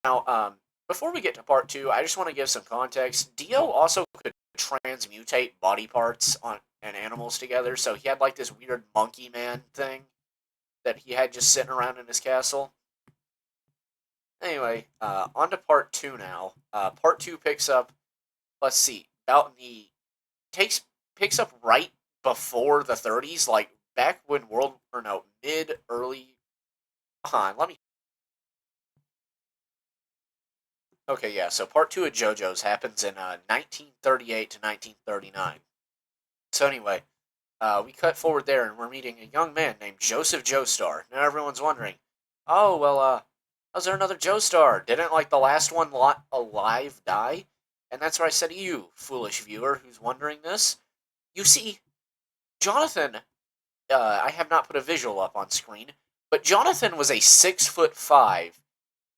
Now, before we get to part two, I just want to give some context. Dio also could transmutate body parts on and animals together, so he had like this weird monkey man thing that he had just sitting around in his castle. Anyway, on to part two now. Part two picks up. Let's see, about the takes picks up right before the 30s, like back when world or no mid early. Let me. Okay, yeah. So part two of JoJo's happens in 1938 to 1939. So anyway, we cut forward there, and we're meeting a young man named Joseph Joestar. Now everyone's wondering, oh well, how's there another Joestar? Didn't like the last one alive die? And that's what I said to you, foolish viewer, who's wondering this. You see, Jonathan. I have not put a visual up on screen, but Jonathan was a 6'5",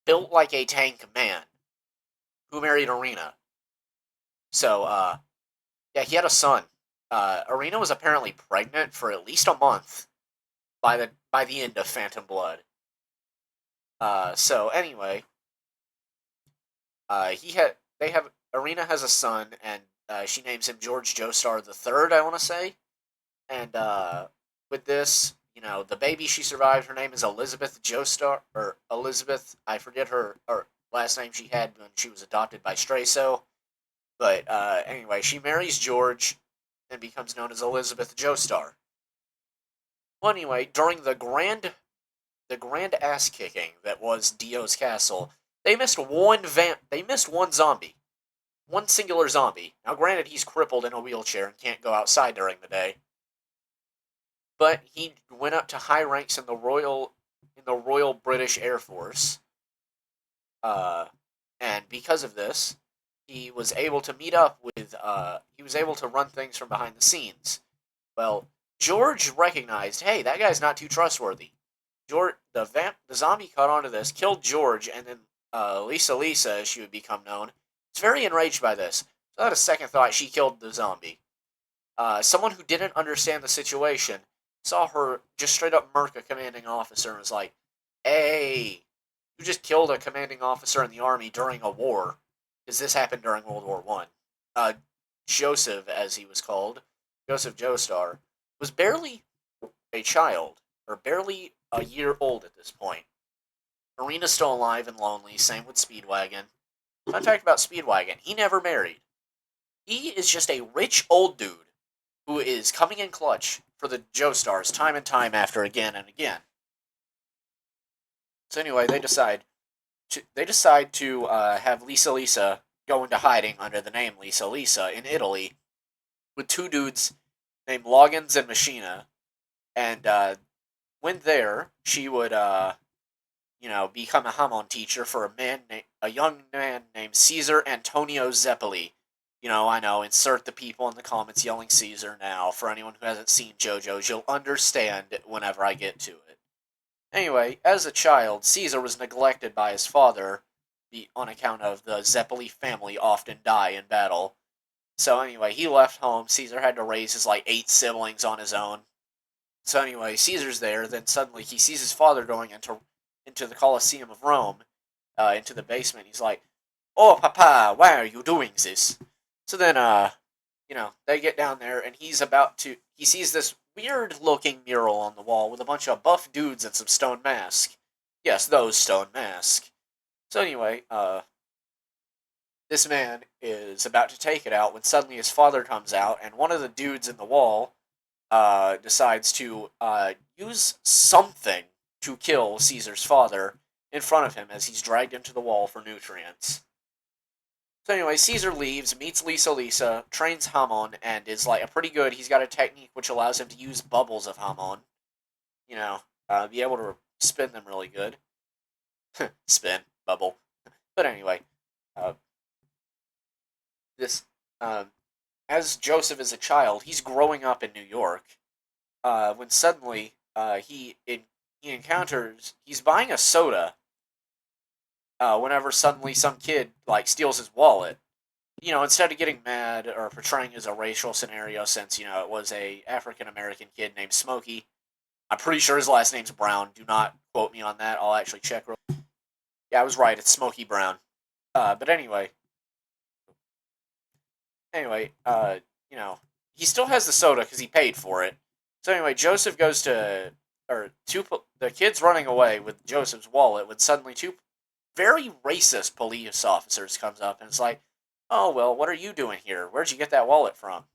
built like a tank man, who married Arena. So, yeah, he had a son. Arena was apparently pregnant for at least a month by the end of Phantom Blood. So anyway, he had they have Arena has a son, and she names him George Joestar the Third, I want to say. And with this, the baby she survived, her name is Elizabeth Joestar, or Elizabeth. I forget her last name she had when she was adopted by Strayso. But anyway, she marries George and becomes known as Elizabeth Joestar. Well, anyway, during the grand ass kicking that was Dio's castle, they missed one zombie. One singular zombie. Now granted he's crippled in a wheelchair and can't go outside during the day. But he went up to high ranks in the Royal British Air Force. Uh and because of this, he was able to run things from behind the scenes. Well, George recognized, hey, that guy's not too trustworthy. The zombie caught on to this, killed George, and then Lisa, as she would become known, was very enraged by this. So without a second thought, she killed the zombie. Someone who didn't understand the situation saw her just straight up murk a commanding officer and was like, "Hey, you just killed a commanding officer in the army during a war." Because this happened during World War One. Uh, Joseph, as he was called, Joseph Joestar, was barely a child, or barely a year old at this point. Arena's still alive and lonely, same with Speedwagon. Fun fact about Speedwagon, he never married. He is just a rich old dude who is coming in clutch for the Joestars time and time after again and again. So anyway, they decide to have Lisa go into hiding under the name Lisa in Italy with two dudes named Loggins and Machina. And when there, she would become a Hamon teacher for a young man named Caesar Antonio Zeppeli. I know, insert the people in the comments yelling Caesar now. For anyone who hasn't seen JoJo's, you'll understand whenever I get to it. Anyway, as a child, Caesar was neglected by his father on account of the Zeppeli family often die in battle. So anyway, he left home. Caesar had to raise his like 8 siblings on his own. So anyway, Caesar's there. Then suddenly he sees his father going into the Colosseum of Rome, into the basement. He's like, "Oh, Papa, why are you doing this?" So then, they get down there, and he sees this weird-looking mural on the wall with a bunch of buff dudes and some stone masks. Yes, those stone masks. So anyway, this man is about to take it out when suddenly his father comes out, and one of the dudes in the wall decides to use something to kill Caesar's father in front of him as he's dragged into the wall for nutrients. So anyway, Caesar leaves, meets Lisa, trains Hamon, and is like a pretty good. He's got a technique which allows him to use bubbles of Hamon. Be able to spin them really good. Spin bubble. But anyway, uh, this as Joseph is a child, he's growing up in New York. When suddenly he's buying a soda. Whenever suddenly some kid like steals his wallet, instead of getting mad or portraying as a racial scenario, since it was a African American kid named Smokey. I'm pretty sure his last name's Brown. Do not quote me on that. I'll actually check. Yeah, I was right. It's Smoky Brown. But anyway, you know, he still has the soda because he paid for it. So anyway, Joseph goes to, or the kid's running away with Joseph's wallet when suddenly two very racist police officers comes up and it's like, oh well, what are you doing here? Where'd you get that wallet from?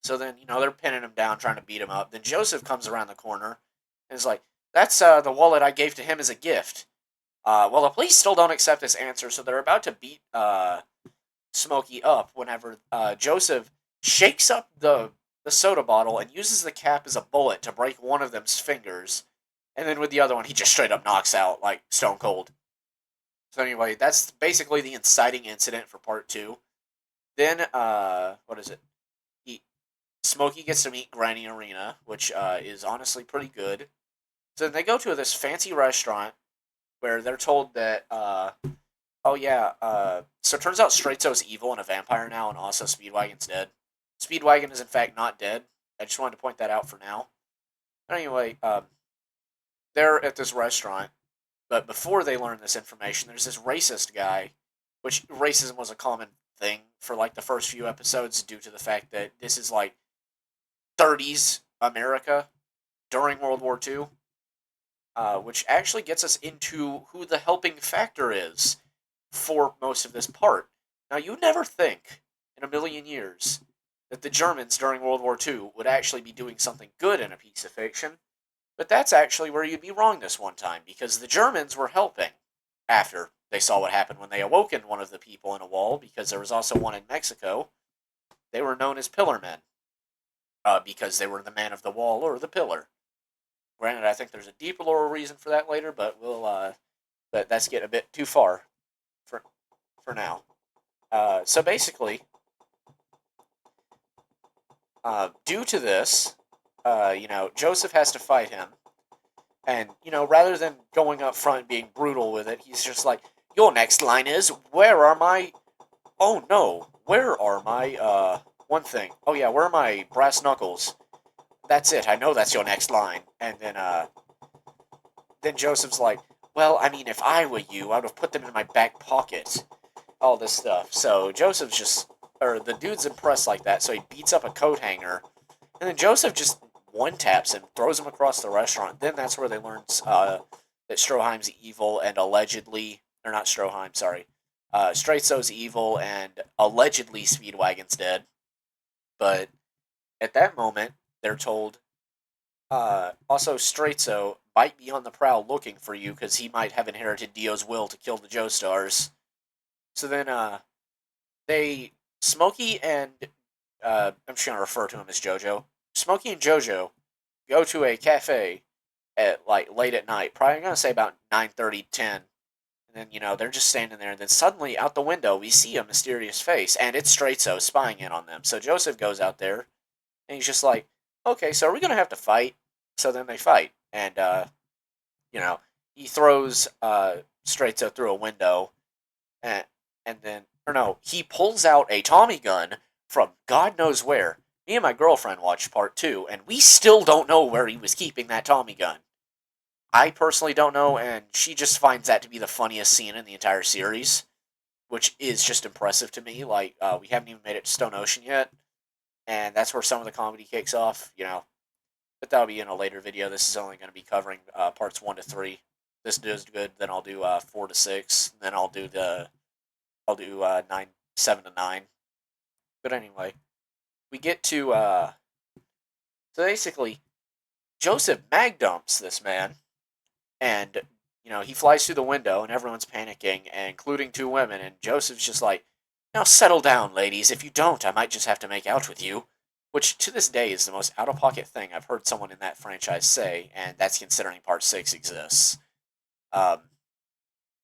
So then they're pinning him down, trying to beat him up. Then Joseph comes around the corner and is like, that's the wallet I gave to him as a gift. Well, the police still don't accept this answer, so they're about to beat Smokey up whenever Joseph shakes up the soda bottle and uses the cap as a bullet to break one of them's fingers, and then with the other one he just straight up knocks out like stone cold. So anyway, that's basically the inciting incident for part two. Then what is it? He Smokey gets to meet Granny Arena, which is honestly pretty good. So then they go to this fancy restaurant where they're told that oh yeah, so it turns out Straightso's evil and a vampire now, and also Speedwagon's dead. Speedwagon is in fact not dead. I just wanted to point that out for now. Anyway, they're at this restaurant, but before they learn this information, there's this racist guy, which racism was a common thing for like the first few episodes due to the fact that this is like 30s America during World War II, which actually gets us into who the helping factor is for most of this part. Now, you'd never think in a million years that the Germans during World War II would actually be doing something good in a piece of fiction, but that's actually where you'd be wrong this one time, because the Germans were helping after they saw what happened when they awoken one of the people in a wall, because there was also one in Mexico. They were known as Pillar Men, because they were the man of the wall or the pillar. Granted, I think there's a deeper lore reason for that later, but but that's getting a bit too far for for now. So basically, due to this, Joseph has to fight him, and rather than going up front and being brutal with it, he's just like, "Your next line is, where are my? Oh no, where are my? One thing. Oh yeah, where are my brass knuckles? That's it. I know that's your next line." And then Joseph's like, "Well, I mean, if I were you, I would have put them in my back pocket." All this stuff. So Joseph's just, or the dude's impressed like that, so he beats up a coat hanger, and then Joseph just one taps him, throws him across the restaurant. Then that's where they learn that Stroheim's evil and allegedly, or not Stroheim, sorry, Straitzo's evil and allegedly Speedwagon's dead. But at that moment, they're told, also Straitzo might be on the prowl looking for you because he might have inherited Dio's will to kill the Joestars. So then, they Smokey and I'm just gonna refer to him as Jojo. Smokey and Jojo go to a cafe at like late at night. Probably I'm gonna say about 9:30, 10. And then they're just standing there, and then suddenly out the window we see a mysterious face, and it's Straitzo spying in on them. So Joseph goes out there, and he's just like, "Okay, so are we gonna have to fight?" So then they fight, and you know he throws Straitzo through a window, and then or no, he pulls out a Tommy gun from God knows where. Me and my girlfriend watched part two, and we still don't know where he was keeping that Tommy gun. I personally don't know, and she just finds that to be the funniest scene in the entire series, which is just impressive to me. Like, we haven't even made it to Stone Ocean yet, and that's where some of the comedy kicks off, But that'll be in a later video. This is only going to be covering parts 1 to 3. This does good, then I'll do 4 to 6, then I'll do 7 to 9. But anyway, we get to so basically Joseph mag dumps this man, and he flies through the window, and everyone's panicking, including two women, and Joseph's just like, "Now settle down, ladies. If you don't, I might just have to make out with you." Which to this day is the most out of pocket thing I've heard someone in that franchise say, and that's considering Part 6 exists. Um,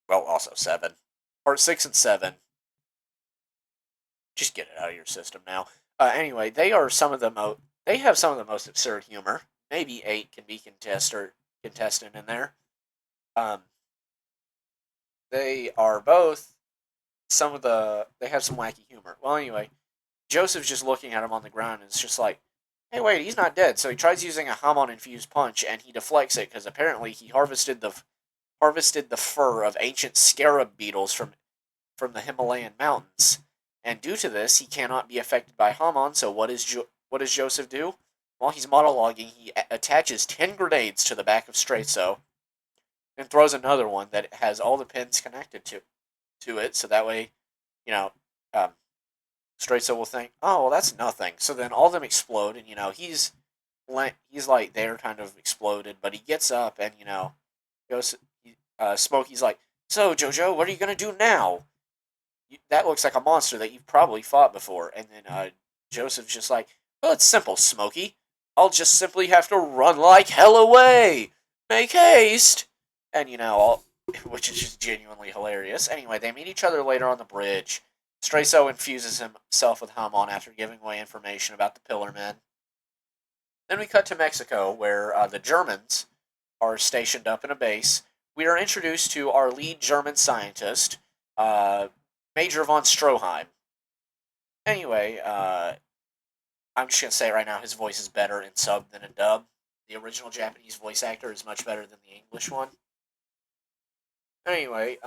well, also 7. Part 6 and 7. Just get it out of your system now. Anyway, they are some of the They have some of the most absurd humor. Maybe 8 can be contestant in there. Um, they are both They have some wacky humor. Well, anyway, Joseph's just looking at him on the ground, and it's just like, "Hey, wait, he's not dead." So he tries using a Hamon infused punch, and he deflects it because apparently he harvested the harvested the fur of ancient scarab beetles from the Himalayan mountains. And due to this, he cannot be affected by Hammon. So what does Joseph do? While he's monologuing, he attaches 10 grenades to the back of Straizo and throws another one that has all the pins connected to it. So that way, you know, um, Straizo will think, oh, well, that's nothing. So then all of them explode, and he's like they're kind of exploded, but he gets up and goes. Smokey's like, so Jojo, what are you gonna do now? That looks like a monster that you've probably fought before. And then Joseph's just like, well, it's simple, Smokey. I'll just simply have to run like hell away. Make haste. And which is just genuinely hilarious. Anyway, they meet each other later on the bridge. Straizo infuses himself with Hammon after giving away information about the Pillar Men. Then we cut to Mexico, where the Germans are stationed up in a base. We are introduced to our lead German scientist, Major von Stroheim. Anyway, I'm just going to say right now, his voice is better in sub than in dub. The original Japanese voice actor is much better than the English one. Anyway,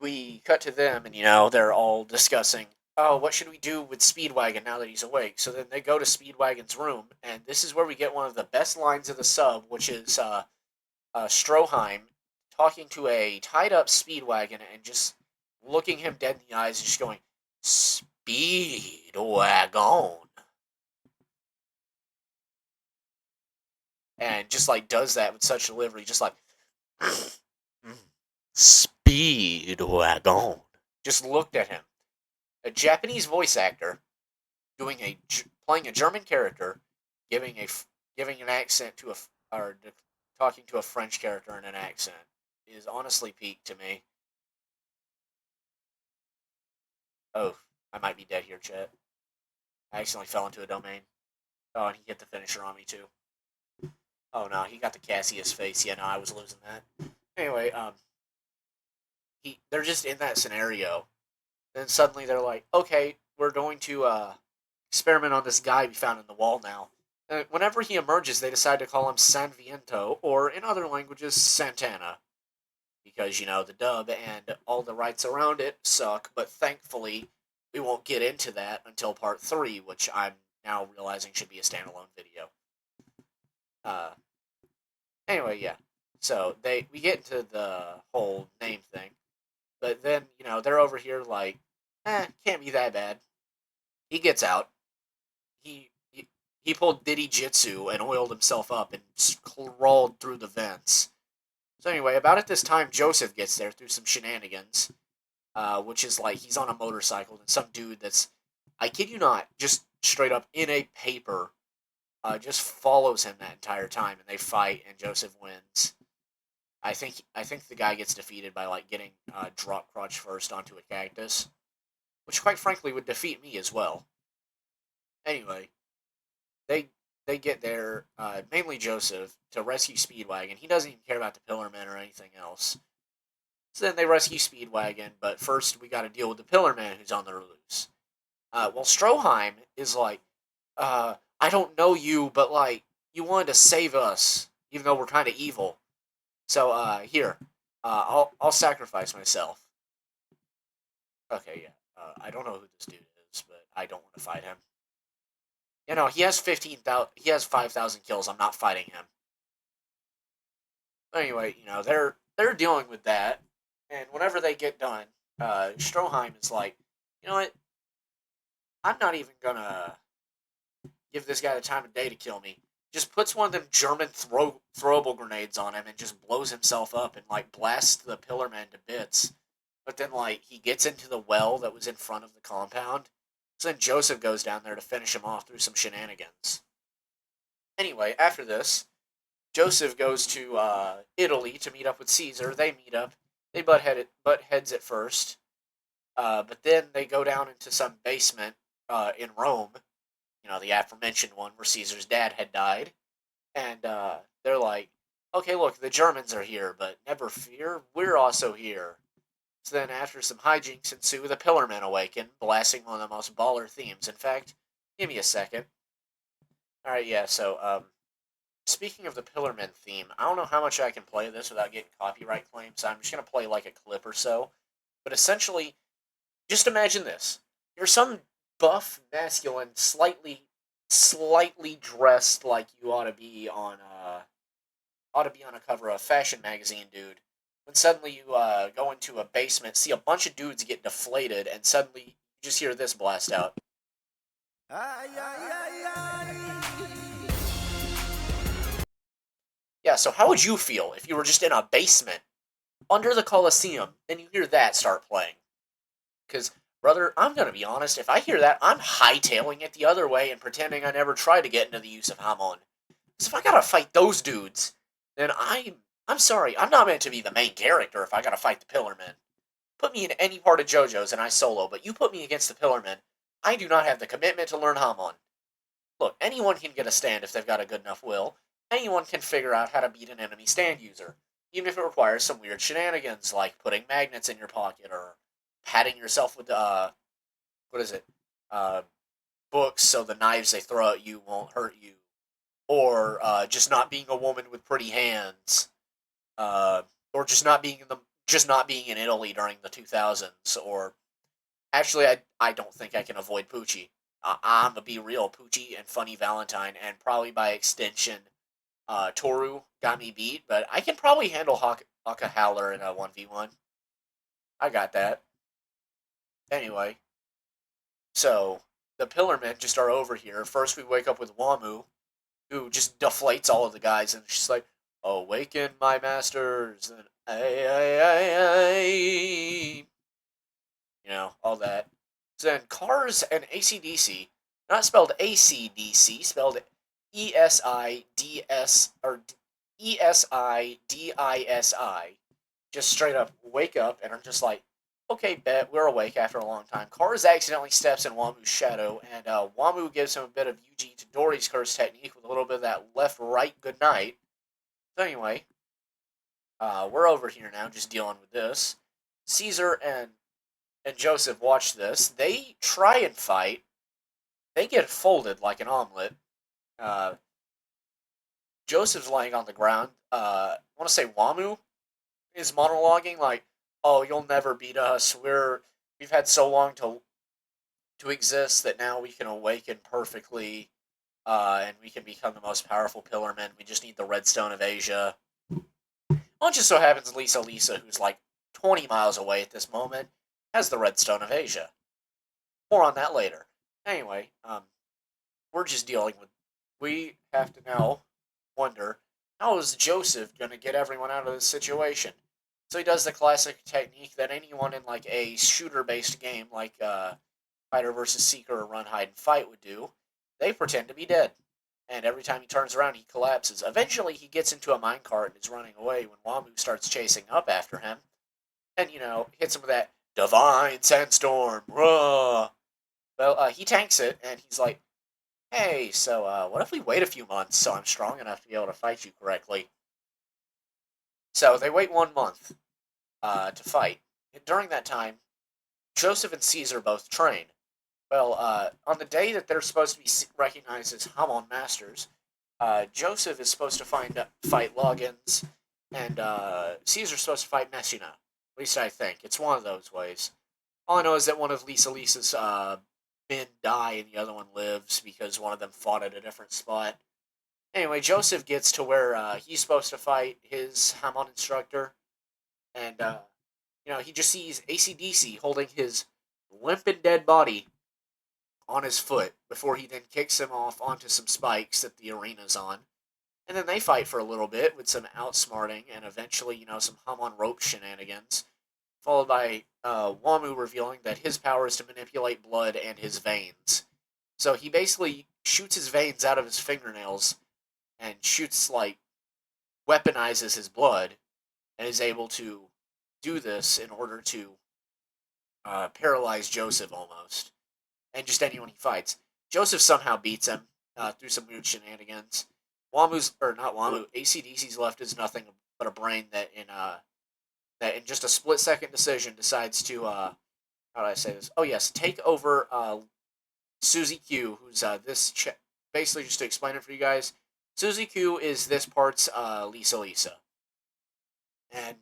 we cut to them, and they're all discussing, oh, what should we do with Speedwagon now that he's awake? So then they go to Speedwagon's room, and this is where we get one of the best lines of the sub, which is Stroheim talking to a tied-up Speedwagon and just looking him dead in the eyes and just going, Speedwagon. And just like does that with such delivery, just like Speedwagon. Just looked at him. A Japanese voice actor playing a German character, giving an accent to or talking to a French character in an accent is honestly peak to me. Oh, I might be dead here, chat. I accidentally fell into a domain. Oh, and he hit the finisher on me too. Oh no, he got the Cassius face. Yeah, no, I was losing that. Anyway, they're just in that scenario. Then suddenly they're like, okay, we're going to experiment on this guy we found in the wall now. And whenever he emerges, they decide to call him San Viento, or in other languages, Santana. Because, the dub and all the rights around it suck, but thankfully, we won't get into that until part 3, which I'm now realizing should be a standalone video. Anyway, yeah. So, we get into the whole name thing. But then, they're over here like, can't be that bad. He gets out. He pulled Diddy Jitsu and oiled himself up and crawled through the vents. So anyway, about at this time, Joseph gets there through some shenanigans, which is like he's on a motorcycle and some dude that's, I kid you not, just straight up in a paper, just follows him that entire time, and they fight, and Joseph wins. I think the guy gets defeated by like getting drop crotch first onto a cactus, which quite frankly would defeat me as well. Anyway, they get there, mainly Joseph, to rescue Speedwagon. He doesn't even care about the Pillar Men or anything else. So then they rescue Speedwagon, but first we got to deal with the Pillar Man who's on the loose. Well, Stroheim is like, I don't know you, but like you wanted to save us, even though we're kind of evil. So here, I'll sacrifice myself. Okay, yeah. I don't know who this dude is, but I don't want to fight him. He has 15,000. He has 5,000 kills. I'm not fighting him. Anyway, they're dealing with that, and whenever they get done, Stroheim is like, you know what? I'm not even gonna give this guy the time of day to kill me. Just puts one of them German throwable grenades on him and just blows himself up and like blasts the Pillar Man to bits. But then like he gets into the well that was in front of the compound. So then Joseph goes down there to finish him off through some shenanigans. Anyway, after this, Joseph goes to Italy to meet up with Caesar. They meet up. They butt heads at first. But then they go down into some basement in Rome. The aforementioned one where Caesar's dad had died. And they're like, okay, look, the Germans are here, but never fear, we're also here. So then, after some hijinks ensue, the Pillar Men awaken, blasting one of the most baller themes. In fact, give me a second. Alright, yeah, so, speaking of the Pillarmen theme, I don't know how much I can play this without getting copyright claims, so I'm just gonna play like a clip or so. But essentially, just imagine this: you're some buff, masculine, slightly dressed like you ought to be on a cover of a fashion magazine, dude. When suddenly you go into a basement, see a bunch of dudes get deflated, and suddenly you just hear this blast out. Ay, ay, ay, ay. Yeah, so how would you feel if you were just in a basement under the Coliseum and you hear that start playing? Because, brother, I'm going to be honest, if I hear that, I'm hightailing it the other way and pretending I never tried to get into the use of Hamon. Because if I gotta fight those dudes, then I'm sorry, I'm not meant to be the main character if I gotta fight the Pillarmen. Put me in any part of JoJo's and I solo, but you put me against the Pillarmen, I do not have the commitment to learn Hamon. Look, anyone can get a stand if they've got a good enough will. Anyone can figure out how to beat an enemy stand user, even if it requires some weird shenanigans like putting magnets in your pocket or patting yourself with what is it, uh, books so the knives they throw at you won't hurt you, or just not being a woman with pretty hands, uh, or just not being in Italy during the 2000s, or actually, I don't think I can avoid Poochie. I'm gonna be real, Poochie and Funny Valentine, and probably by extension, Toru got me beat, but I can probably handle Haka Howler in a 1v1. I got that. Anyway, so the Pillarmen just are over here. First, we wake up with Wamu, who just deflates all of the guys, and she's like, "Awaken, my masters!" And all that. So then Cars and ACDC, not spelled ACDC, spelled ESIDS or ESIDISI, just straight up wake up and are just like, okay, bet we're awake after a long time. Cars accidentally steps in Wamu's shadow, and Wamu gives him a bit of Yuji Todori's curse technique with a little bit of that left-right goodnight. So anyway, we're over here now, just dealing with this. Caesar and Joseph watch this. They try and fight. They get folded like an omelet. Uh, Joseph's laying on the ground. I want to say Wamu is monologuing like, "Oh, you'll never beat us. We've had so long to exist that now we can awaken perfectly, and we can become the most powerful Pillarmen. We just need the Redstone of Asia." Well, it just so happens Lisa, who's like 20 miles away at this moment, has the Redstone of Asia. More on that later. Anyway, we're just dealing with. We have to now wonder how is Joseph going to get everyone out of this situation? So he does the classic technique that anyone in like a shooter-based game like Fighter versus Seeker or Run Hide and Fight would do. They pretend to be dead, and every time he turns around, he collapses. Eventually, he gets into a minecart and is running away when Wamu starts chasing up after him, and hits him with that divine sandstorm. Ruh! Well, he tanks it, and he's like, "Hey, so what if we wait a few months so I'm strong enough to be able to fight you correctly?" So they wait 1 month to fight. And during that time, Joseph and Caesar both train. Well, on the day that they're supposed to be recognized as Hamon Masters, Joseph is supposed to fight Loggins, and Caesar's supposed to fight Messina. At least I think. It's one of those ways. All I know is that one of Lisa's men die and the other one lives because one of them fought at a different spot. Anyway, Joseph gets to where he's supposed to fight his Hamon instructor, and he just sees ACDC holding his limp and dead body on his foot before he then kicks him off onto some spikes that the arena's on. And then they fight for a little bit with some outsmarting and eventually, some hum on rope shenanigans, followed by Wamu revealing that his power is to manipulate blood and his veins. So he basically shoots his veins out of his fingernails and shoots, like, weaponizes his blood and is able to do this in order to paralyze Joseph almost, and just anyone he fights. Joseph somehow beats him through some weird shenanigans. Or not Wamu, ACDC's left is nothing but a brain that in just a split second decision decides to how do I say this? Oh yes, take over Susie Q, who's basically just to explain it for you guys. Susie Q is this part's Lisa Lisa, and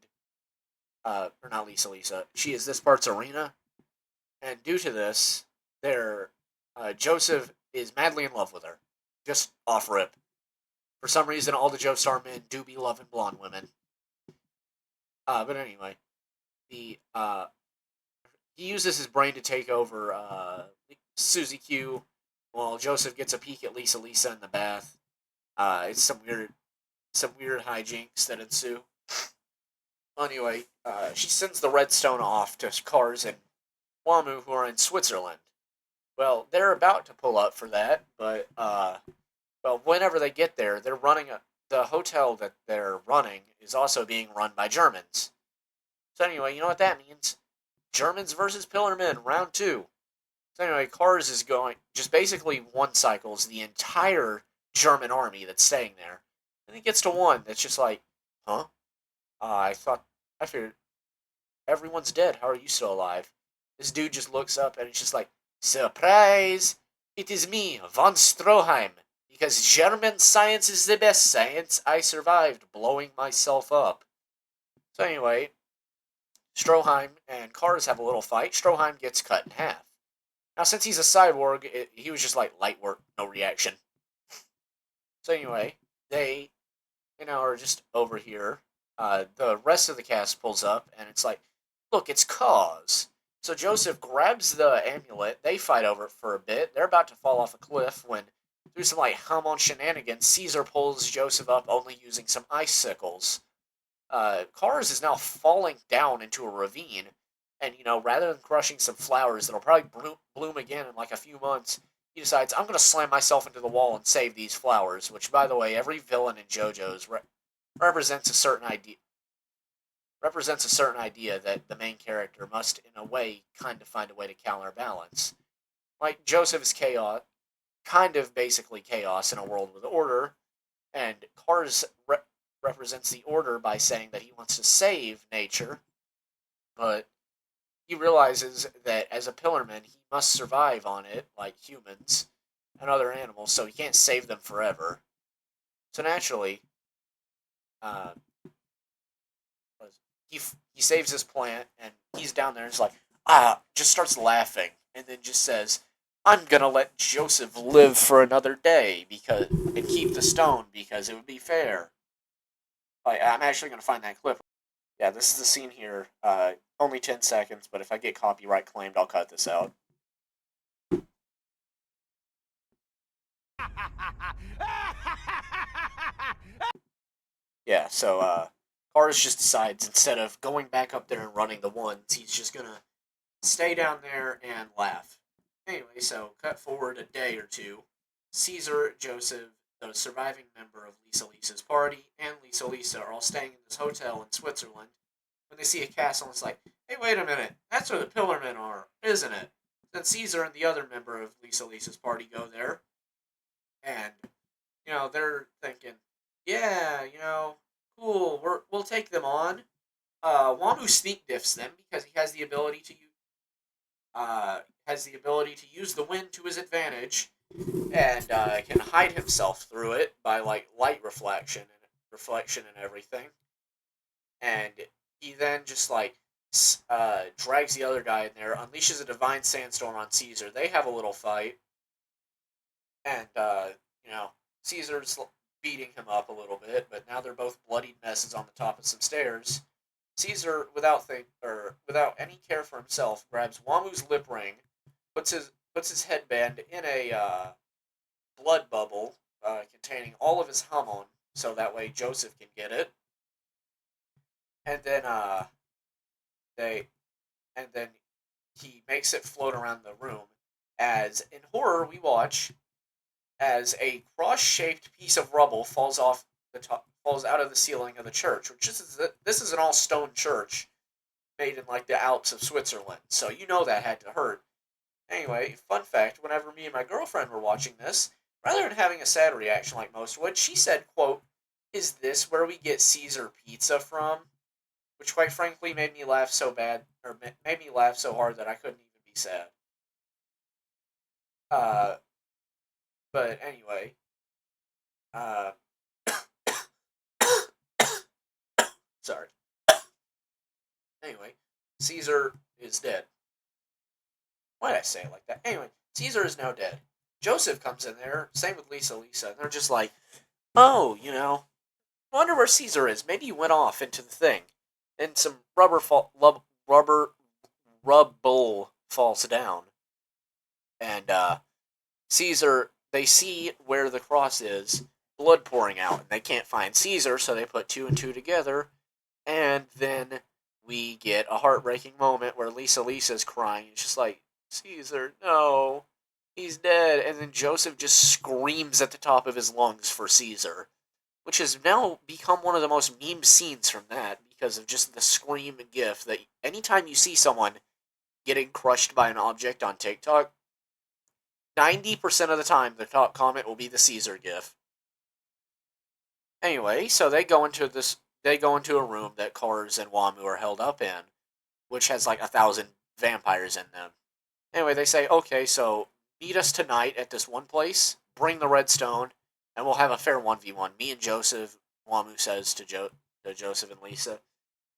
or not Lisa Lisa. She is this part's Arena, and due to this, their Joseph is madly in love with her, just off rip. For some reason, all the Joestar men do be loving blonde women. But anyway, the he uses his brain to take over Susie Q, while Joseph gets a peek at Lisa Lisa in the bath. It's some weird hijinks that ensue. Anyway, she sends the Redstone off to cars in Wamu who are in Switzerland. Well, they're about to pull up for that, but well, whenever they get there, the hotel that they're running is also being run by Germans. So anyway, you know what that means? Germans versus Pillarmen, round two. So anyway, Cars is going just basically one cycles the entire German army that's staying there, and he gets to one that's just like, huh? I figured everyone's dead. How are you still alive? This dude just looks up and it's just like, surprise! It is me, von Stroheim. Because German science is the best science, I survived blowing myself up. So anyway, Stroheim and Cars have a little fight. Stroheim gets cut in half. Now, since he's a cyborg, he was just like light work, no reaction. So anyway, they are just over here. The rest of the cast pulls up, and it's like, look, it's Cause. So Joseph grabs the amulet. They fight over it for a bit. They're about to fall off a cliff when, through some like hum on shenanigans, Caesar pulls Joseph up only using some icicles. Cars is now falling down into a ravine, and rather than crushing some flowers that'll probably bloom again in like a few months, he decides I'm going to slam myself into the wall and save these flowers. Which, by the way, every villain in JoJo's represents a certain idea that the main character must, in a way, kind of find a way to counterbalance. Like Joseph is chaos, kind of basically chaos in a world with order, and Cars represents the order by saying that he wants to save nature, but he realizes that as a Pillarman, he must survive on it, like humans and other animals, so he can't save them forever. So naturally, uh, he saves his plant, and he's down there and he's like, just starts laughing, and then just says, I'm gonna let Joseph live for another day and keep the stone because it would be fair. I'm actually gonna find that clip. Yeah, this is the scene here. Only 10 seconds, but if I get copyright claimed, I'll cut this out. Yeah, so Cars just decides instead of going back up there and running the ones, he's just gonna stay down there and laugh. Anyway, so cut forward a day or two. Caesar, Joseph, the surviving member of Lisa Lisa's party, and Lisa Lisa are all staying in this hotel in Switzerland. When they see a castle, it's like, hey, wait a minute, that's where the Pillarmen are, isn't it? Then Caesar and the other member of Lisa Lisa's party go there, and they're thinking, yeah, cool, we'll take them on. Wamu sneak diffs them because he has the ability to use the wind to his advantage, and can hide himself through it by like light reflection and everything. And he then just like drags the other guy in there, unleashes a divine sandstorm on Caesar. They have a little fight, and Caesar's beating him up a little bit, but now they're both bloodied messes on the top of some stairs. Caesar, without any care for himself, grabs Wamu's lip ring, puts his headband in a blood bubble containing all of his hamon, so that way Joseph can get it, and then they and then he makes it float around the room. As in horror, we watch as a cross-shaped piece of rubble falls out of the ceiling of the church, which this is an all-stone church made in like the Alps of Switzerland. So that had to hurt. Anyway, fun fact, whenever me and my girlfriend were watching this, rather than having a sad reaction like most would, she said, quote, is this where we get Caesar pizza from? Which quite frankly made me laugh so bad, or made me laugh so hard that I couldn't even be sad. Uh, but anyway, Sorry. Anyway, Caesar is dead. Why did I say it like that? Anyway, Caesar is now dead. Joseph comes in there, same with Lisa, and they're just like, oh, I wonder where Caesar is. Maybe he went off into the thing. And some rubber rubble falls down. And Caesar, they see where the cross is, blood pouring out, and they can't find Caesar, so they put two and two together, and then we get a heartbreaking moment where Lisa is crying. It's just like, Caesar, no, he's dead. And then Joseph just screams at the top of his lungs for Caesar, which has now become one of the most meme scenes from that because of just the scream and gif that anytime you see someone getting crushed by an object on TikTok, 90% of the time the top comment will be the Caesar gif. Anyway, so they go into a room that Kars and Wamu are held up in, which has like 1,000 vampires in them. Anyway, they say, okay, so meet us tonight at this one place, bring the redstone, and we'll have a fair 1v1. Me and Joseph, Wamu says to Joseph and Lisa.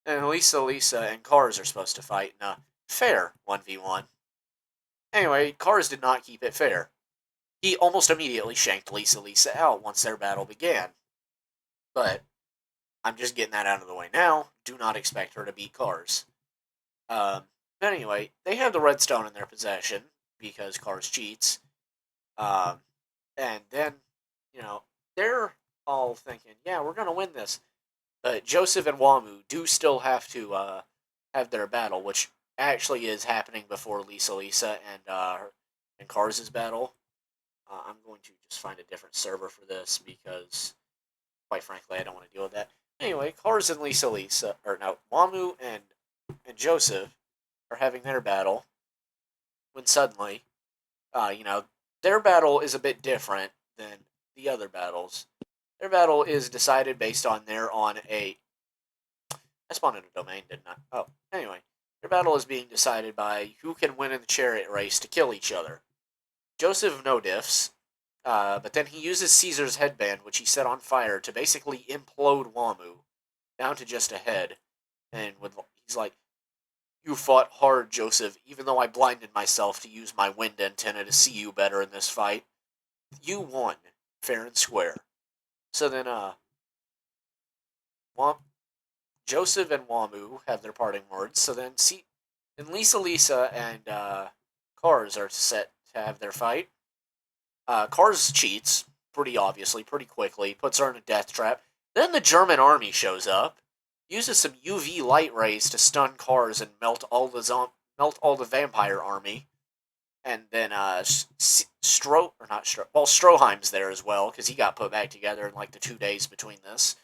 And Lisa, and Kars are supposed to fight in a fair 1v1. Anyway, Kars did not keep it fair. He almost immediately shanked Lisa out once their battle began. But I'm just getting that out of the way now. Do not expect her to beat Kars. But anyway, they have the redstone in their possession because Kars cheats. And then, they're all thinking, yeah, we're going to win this. But Joseph and Wamu do still have to have their battle, which actually is happening before Lisa and Kars' battle. I'm going to just find a different server for this because, quite frankly, I don't want to deal with that. Anyway, Kars and Wamu and Joseph are having their battle when suddenly, their battle is a bit different than the other battles. Their battle is decided based on I spawned in a domain, didn't I? Oh, anyway. Their battle is being decided by who can win in the chariot race to kill each other. Joseph no diffs, but then he uses Caesar's headband, which he set on fire, to basically implode Wamu down to just a head. And he's like, you fought hard, Joseph, even though I blinded myself to use my wind antenna to see you better in this fight. You won, fair and square. So then, Joseph and Wamu have their parting words. So then, Lisa and Kars are set to have their fight. Kars cheats pretty obviously, pretty quickly, puts her in a death trap. Then the German army shows up, uses some UV light rays to stun Kars and melt all the vampire army. And then Stroheim's there as well because he got put back together in like the 2 days between this.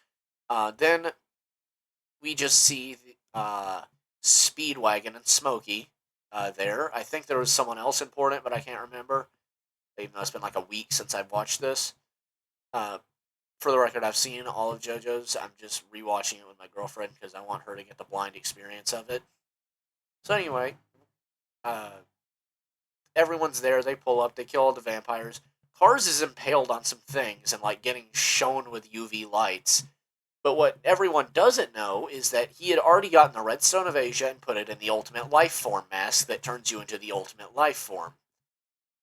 Then we just see Speedwagon and Smokey there. I think there was someone else important, but I can't remember. Even though it's been like a week since I've watched this. For the record, I've seen all of JoJo's. I'm just rewatching it with my girlfriend because I want her to get the blind experience of it. So anyway, everyone's there. They pull up. They kill all the vampires. Kars is impaled on some things and like getting shown with UV lights. But what everyone doesn't know is that he had already gotten the Redstone of Asia and put it in the Ultimate Life Form mask that turns you into the Ultimate Life Form.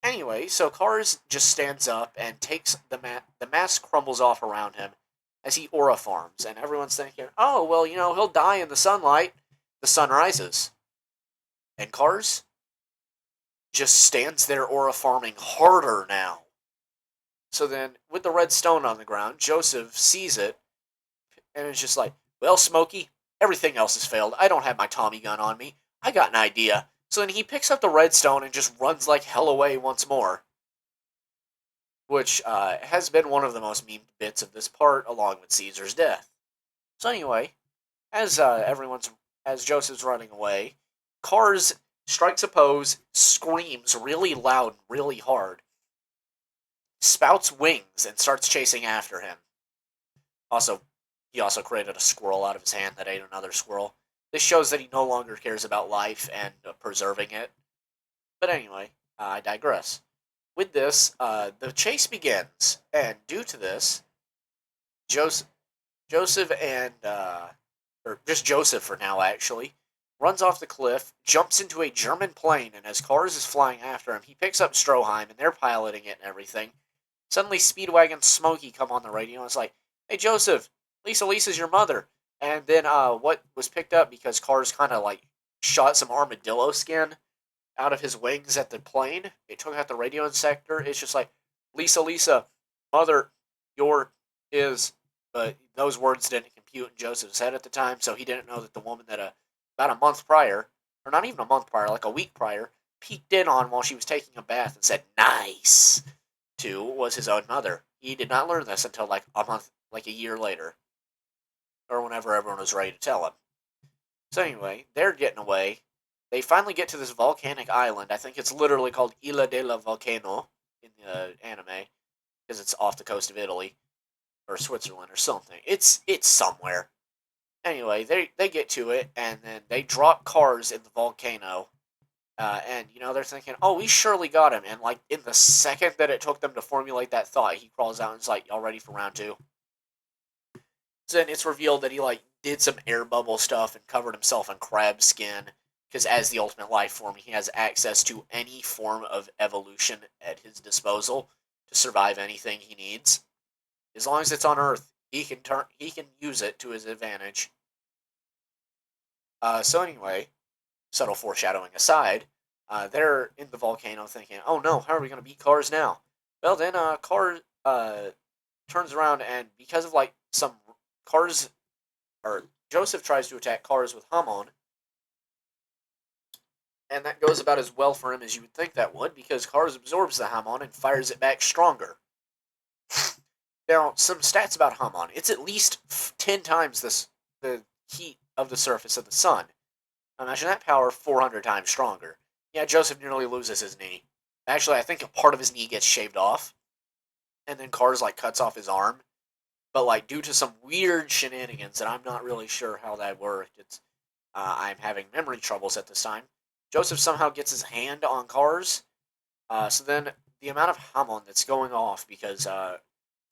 Anyway, so Kars just stands up and takes the mask crumbles off around him as he aura farms, and everyone's thinking, oh, well, he'll die in the sunlight. The sun rises. And Kars just stands there aura farming harder now. So then, with the red stone on the ground, Joseph sees it, and is just like, well, Smokey, everything else has failed. I don't have my Tommy gun on me. I got an idea. So then he picks up the redstone and just runs like hell away once more. Which has been one of the most memed bits of this part, along with Caesar's death. So anyway, as Joseph's running away, Kars strikes a pose, screams really loud and really hard, spouts wings, and starts chasing after him. He also created a squirrel out of his hand that ate another squirrel. This shows that he no longer cares about life and preserving it. But anyway, I digress. With this, the chase begins, and due to this, Joseph and or just Joseph for now, actually, runs off the cliff, jumps into a German plane, and as Cars is flying after him, he picks up Stroheim, and they're piloting it and everything. Suddenly, Speedwagon Smokey come on the radio and it's like, "Hey, Joseph, Lisa's your mother." And then what was picked up because Cars kind of like shot some armadillo skin out of his wings at the plane. It took out the radio sector. It's just like, Lisa, mother, your is. But those words didn't compute in Joseph's head at the time, so he didn't know that the woman that about a month prior, or not even a month prior, like a week prior, peeked in on while she was taking a bath and said, "Nice," to was his own mother. He did not learn this until like a month, like a year later, or whenever everyone was ready to tell him. So anyway, they're getting away. They finally get to this volcanic island. I think it's literally called Isla de la Volcano in the anime because it's off the coast of Italy or Switzerland or something. It's somewhere. Anyway, they get to it and then they drop Cars in the volcano. And they're thinking, "Oh, we surely got him." And like in the second that it took them to formulate that thought, he crawls out and is like, "Y'all ready for round two?" So then it's revealed that he like did some air bubble stuff and covered himself in crab skin because as the ultimate life form, he has access to any form of evolution at his disposal to survive anything he needs. As long as it's on Earth, he can use it to his advantage. So anyway, subtle foreshadowing aside, they're in the volcano thinking, "Oh no, how are we going to beat Cars now?" Well, then Cars turns around and because of like some Cars or Joseph tries to attack Cars with Hamon, and that goes about as well for him as you would think that would because Cars absorbs the Hamon and fires it back stronger. Now, some stats about Hamon: it's at least 10 times the heat of the surface of the sun. Imagine that power 400 times stronger. Yeah, Joseph nearly loses his knee. Actually, I think a part of his knee gets shaved off, and then Cars like cuts off his arm. But like due to some weird shenanigans that I'm not really sure how that worked, I'm having memory troubles at this time. Joseph somehow gets his hand on Cars. So then the amount of Hamon that's going off because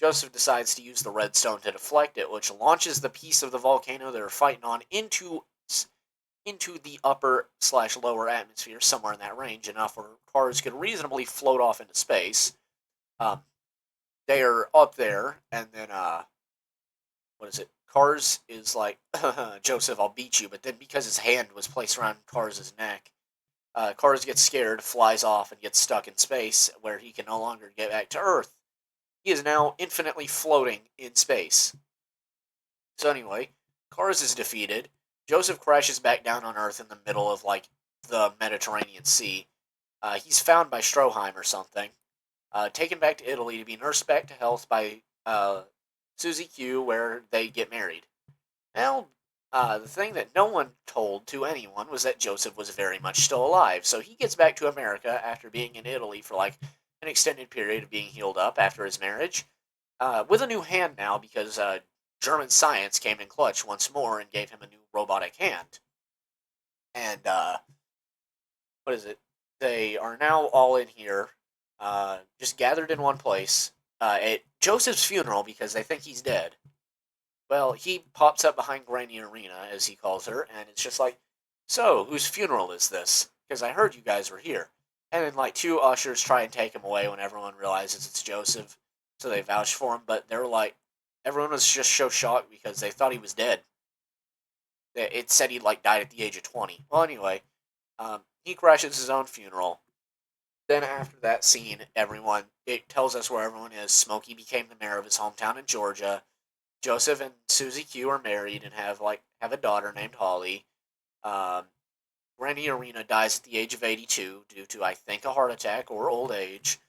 Joseph decides to use the redstone to deflect it, which launches the piece of the volcano they're fighting on into the upper/lower atmosphere, somewhere in that range, enough where Cars could reasonably float off into space. Um, they are up there, and then what is it? Cars is like, "Joseph, I'll beat you," but then because his hand was placed around Cars' neck, Cars gets scared, flies off, and gets stuck in space, where he can no longer get back to Earth. He is now infinitely floating in space. So anyway, Cars is defeated. Joseph crashes back down on Earth in the middle of like the Mediterranean Sea. He's found by Stroheim or something, taken back to Italy to be nursed back to health by Susie Q, where they get married. Now, the thing that no one told to anyone was that Joseph was very much still alive. So he gets back to America after being in Italy for like an extended period of being healed up after his marriage, with a new hand now because German science came in clutch once more and gave him a new robotic hand. And what is it? They are now all in here, just gathered in one place at Joseph's funeral because they think he's dead. Well, he pops up behind Granny Arena, as he calls her, and it's just like, "So, whose funeral is this? Because I heard you guys were here." And then, like, two ushers try and take him away when everyone realizes it's Joseph, so they vouch for him, but they're like, everyone was just so shocked because they thought he was dead. It said he, like, died at the age of 20. Well, anyway, he crashes his own funeral. Then after that scene, it tells us where everyone is. Smokey became the mayor of his hometown in Georgia. Joseph and Susie Q are married and have a daughter named Holly. Um, Granny Arena dies at the age of 82 due to, I think, a heart attack or old age.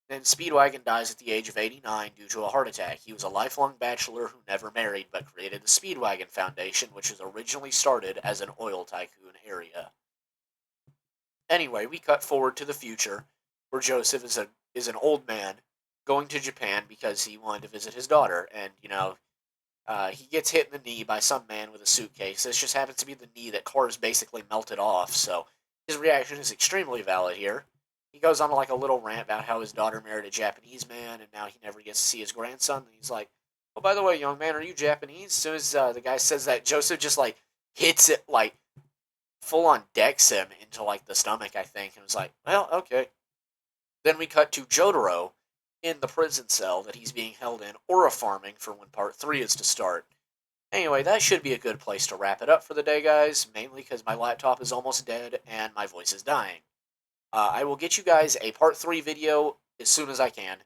Then Speedwagon dies at the age of 89 due to a heart attack. He was a lifelong bachelor who never married but created the Speedwagon Foundation, which was originally started as an oil tycoon area. Anyway, we cut forward to the future, where Joseph is an old man going to Japan because he wanted to visit his daughter, and he gets hit in the knee by some man with a suitcase. This just happens to be the knee that Cars basically melted off, so his reaction is extremely valid here. He goes on like a little rant about how his daughter married a Japanese man, and now he never gets to see his grandson. And he's like, Oh, by the way, young man, are you Japanese? As soon as the guy says that, Joseph just like hits it like full on decks him into like the stomach, I think, and was like, well, okay. Then we cut to Jotaro in the prison cell that he's being held in, aura farming for when part 3 is to start. Anyway, that should be a good place to wrap it up for the day, guys, mainly because my laptop is almost dead and my voice is dying. I will get you guys a part 3 video as soon as I can.